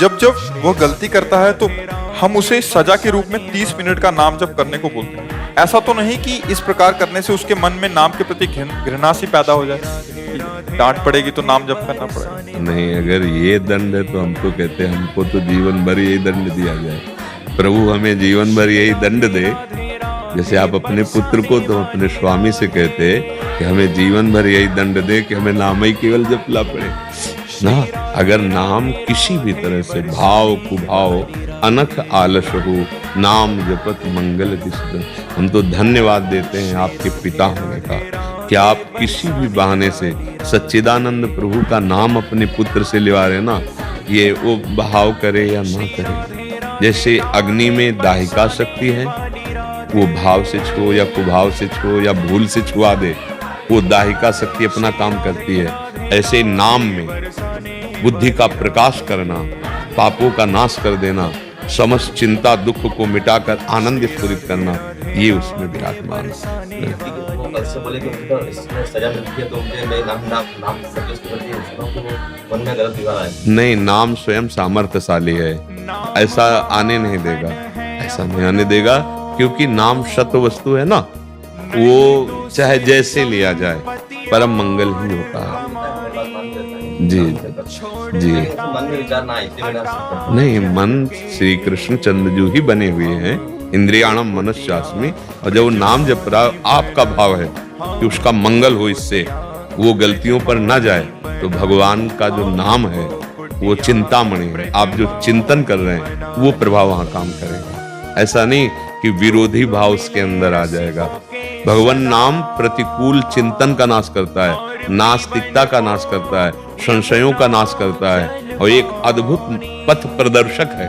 जब जब वो गलती करता है तो हम उसे सजा के रूप में 30 मिनट का नाम जप करने को बोलते हैं। ऐसा तो नहीं कि इस प्रकार करने से उसके मन में नाम के प्रति घृणा सी पैदा हो जाए कि डांट पड़ेगी तो नाम जप करना पड़ेगा। नहीं, अगर ये दंड है तो हम तो कहते हैं हमको तो जीवन भर यही दंड दिया जाए। प्रभु हमें जीवन भर यही दंड दे। जैसे आप अपने पुत्र को तो अपने स्वामी से कहते कि हमें जीवन भर यही दंड दे कि हमें नाम ही केवल जपला पड़े ना। अगर नाम किसी भी तरह से भाव कुभाव अनख आलस हो, नाम जपत मंगल दिसत। हम तो धन्यवाद देते हैं आपके पिता होने का कि आप किसी भी बहाने से सच्चिदानंद प्रभु का नाम अपने पुत्र से लिवा रहे ना, ये वो भाव करे या ना करे। जैसे अग्नि में दाहिका शक्ति है, वो भाव से छुओ या कुभाव से छुओ या भूल से छुआ दे, वो दाहिका शक्ति अपना काम करती है। ऐसे नाम में बुद्धि का प्रकाश करना, पापों का नाश कर देना, समस्त चिंता दुख को मिटाकर आनंद स्फुरित करना, ये उसमें विराजमान है। नहीं, नाम स्वयं सामर्थ्यशाली है, ऐसा आने नहीं देगा, ऐसा नहीं आने देगा, क्योंकि नाम सत्य वस्तु है ना। वो चाहे जैसे लिया जाए परम मंगल ही होता है। जी जी, मन में विचार ना नहीं, मन श्री कृष्ण चंद्रजू ही बने हुए हैं, इंद्रियाणम मनश्चास्मि। और जब वो नाम जप रहा, आपका भाव है कि उसका मंगल हो, इससे वो गलतियों पर ना जाए, तो भगवान का जो नाम है वो चिंतामणि है। आप जो चिंतन कर रहे हैं वो प्रभाव वहां काम करेगा। ऐसा नहीं कि विरोधी भाव उसके अंदर आ जाएगा। भगवान नाम प्रतिकूल चिंतन का नाश करता है, नास्तिकता का नाश करता है, संशयों का नाश करता है, और एक अद्भुत पथ प्रदर्शक है।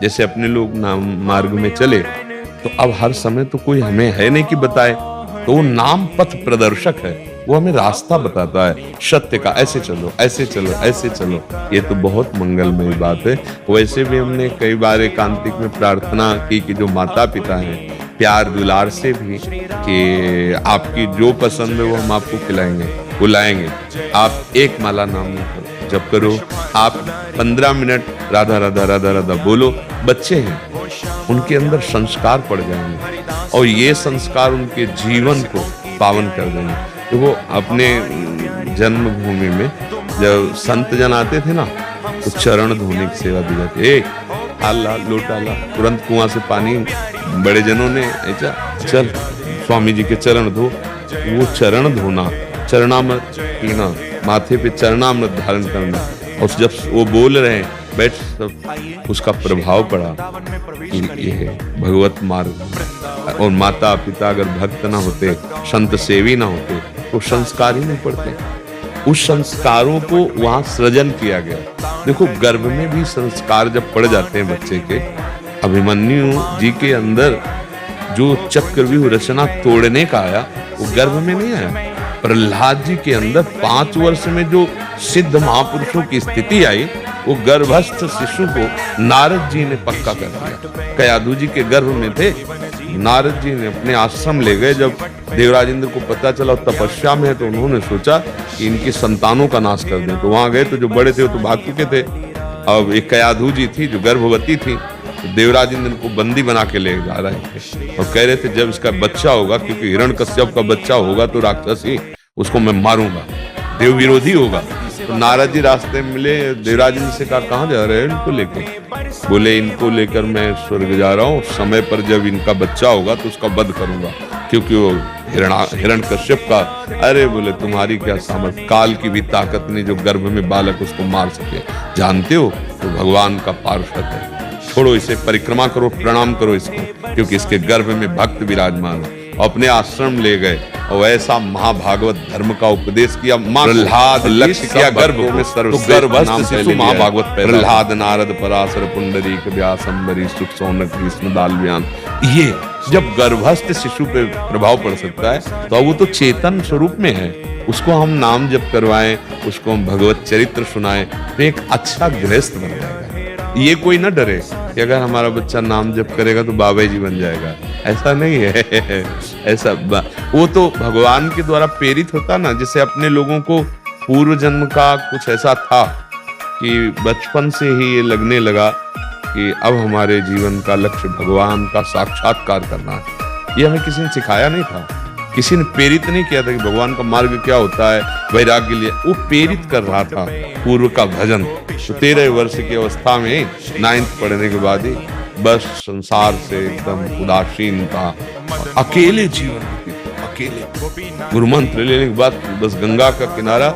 जैसे अपने लोग नाम मार्ग में चले तो अब हर समय तो कोई हमें है नहीं कि बताए, तो वो नाम पथ प्रदर्शक है, वो हमें रास्ता बताता है सत्य का। ऐसे चलो, ऐसे चलो, ऐसे चलो। ये तो बहुत मंगलमय बात है। वैसे भी हमने कई बार एकांतिक में प्रार्थना की कि जो माता पिता हैं, प्यार दुलार से भी कि आपकी जो पसंद है वो हम आपको खिलाएंगे, बुलाएंगे। आप एक माला नाम जप करो, आप 15 मिनट राधा राधा राधा राधा बोलो। बच्चे हैं, उनके अंदर संस्कार पड़ जाएंगे और ये संस्कार उनके जीवन को पावन कर देंगे। तो वो अपने जन्मभूमि में जब संत जन आते थे ना, तो चरण धोने की सेवा दी जाती है। आला लोटा ला, तुरंत कुआं से पानी बड़े जनों ने ऐसा, चल स्वामी जी के चरण धो। वो चरण धोना, चरणामृत पीना, माथे पे चरणामृत धारण करना, और जब वो बोल रहे हैं बैठ, सब उसका प्रभाव पड़ा कि ये है भगवत मार्ग। और माता पिता अगर भक्त ना होते, संत सेवी ना होते, तो संस्कार ही नहीं पड़ते। उस संस्कारों को वहां सृजन किया गया। देखो, गर्भ में भी संस्कार जब पड़ जाते हैं बच्चे के, अभिमन्यु जी के अंदर जो चक्रव्यूह रचना तोड़ने का आया, वो गर्भ में नहीं आया। प्रहलाद जी के अंदर 5 वर्ष में जो सिद्ध महापुरुषों की स्थिति आई, वो गर्भस्थ शिशु को नारद जी ने पक्का कर दिया। कयाधु जी के गर्भ में थे, नारद जी ने अपने आश्रम ले गए। जब देवराज इंद्र को पता चला तपस्या में है, तो उन्होंने सोचा कि इनकी संतानों का नाश कर दें। तो वहां गए तो जो बड़े थे वो तो भाग चुके थे। अब एक कयाधु जी थी जो गर्भवती थी, तो देवराज इंद्र को बंदी बना के ले जा रहे थे और कह रहे थे जब इसका बच्चा होगा, क्योंकि हिरण्यकश्यप का बच्चा होगा तो राक्षस ही, उसको मैं मारूंगा, देव विरोधी होगा। तो नारद जी रास्ते में मिले, देवराज इंद्र से कहा कहाँ जा रहे हैं इनको लेके? बोले इनको लेकर मैं स्वर्ग जा रहा हूँ, समय पर जब इनका बच्चा होगा तो उसका वध करूंगा, क्योंकि वो हिरण्यकश्यप का। अरे बोले तुम्हारी क्या सामर्थ्य, काल की भी ताकत नहीं जो गर्भ में बालक उसको मार सके। जानते हो तो भगवान का पार्षद है, छोड़ो इसे, परिक्रमा करो, प्रणाम करो इसको, क्योंकि इसके गर्भ में भक्त विराजमान है। अपने आश्रम ले गए और ऐसा महाभागवत धर्म का उपदेश किया। प्रहलाद लक्ष्य किया गर्भ में, गर्भस्थ शिशु महाभागवत। प्रहलाद नारद पराशर पुंडरीक व्यास अम्बरीश सुख सौनक भीष्म दालव्यान। ये जब गर्भस्थ शिशु पे प्रभाव पड़ सकता है, तो वो तो चेतन स्वरूप में है। उसको हम नाम जप करवाएं, उसको हम भगवत चरित्र सुनाएं, तो एक अच्छा गृहस्थ बन जाएगा। ये कोई ना डरे कि अगर हमारा बच्चा नाम जप करेगा तो बाबा जी बन जाएगा, ऐसा नहीं है। ऐसा वो तो भगवान के द्वारा प्रेरित होता ना। जैसे अपने लोगों को पूर्व जन्म का कुछ ऐसा था कि बचपन से ही ये लगने लगा कि अब हमारे जीवन का लक्ष्य भगवान का साक्षात्कार करना है। ये हमें किसी ने सिखाया नहीं था, किसी ने प्रेरित नहीं किया था कि भगवान का मार्ग क्या होता है, वैराग्य के लिए। वो प्रेरित कर रहा था पूर्व का भजन। तो 13 वर्ष की अवस्था में 9th पढ़ने के बाद ही बस संसार से एकदम उदासीन था, अकेले जीवन अकेले। गुरु मंत्र लेने के बाद बस गंगा का किनारा,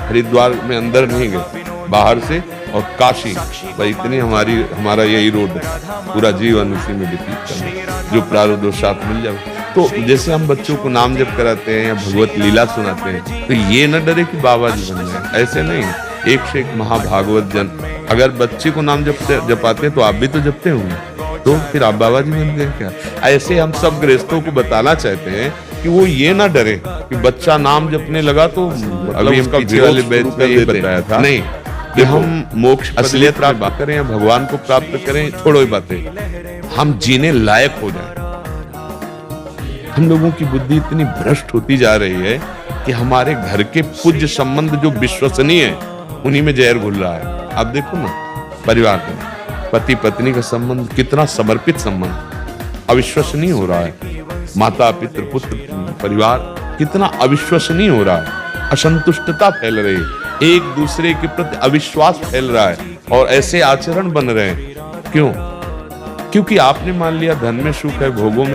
हरिद्वार में अंदर नहीं गए, बाहर से, और काशी, भाई इतनी हमारा यही रोड है, पूरा जीवन उसी में व्यतीत करना, जो प्रारब्ध साथ मिल जाए। तो जैसे हम बच्चों को नाम जप कराते हैं या भगवत लीला सुनाते हैं, तो ये न डरे कि बाबा जी बन जाए, ऐसे नहीं। एक से एक महाभागवत जन, अगर बच्चे को नाम जपाते हैं तो आप भी तो जपते होंगे, तो फिर आप बाबा जी बन गए क्या? ऐसे हम सब गृहस्थों को बताना चाहते हैं कि वो ये ना डरे कि बच्चा नाम जपने लगा तो अभी हमका पीछे वाले बैच में ये बताया था नहीं कि हम मोक्ष असलियत प्राप्त करें या भगवान को प्राप्त करें, छोड़ो ये बातें, हम जीने लायक हो जाए। हम लोगों की बुद्धि इतनी भ्रष्ट होती जा रही है कि हमारे घर के पूज्य संबंध जो विश्वसनीय है, उन्हीं में जहर घुल रहा है। आप देखो ना, परिवार में पति पत्नी का संबंध कितना समर्पित संबंध अविश्वसनीय हो रहा है, माता पितृ पुत्र परिवार कितना अविश्वसनीय हो रहा है, असंतुष्टता फैल रही है, एक दूसरे के प्रति अविश्वास फैल रहा है, और ऐसे आचरण बन रहे हैं। क्यों? क्योंकि आपने मान लिया धन में सुख है, भोगों में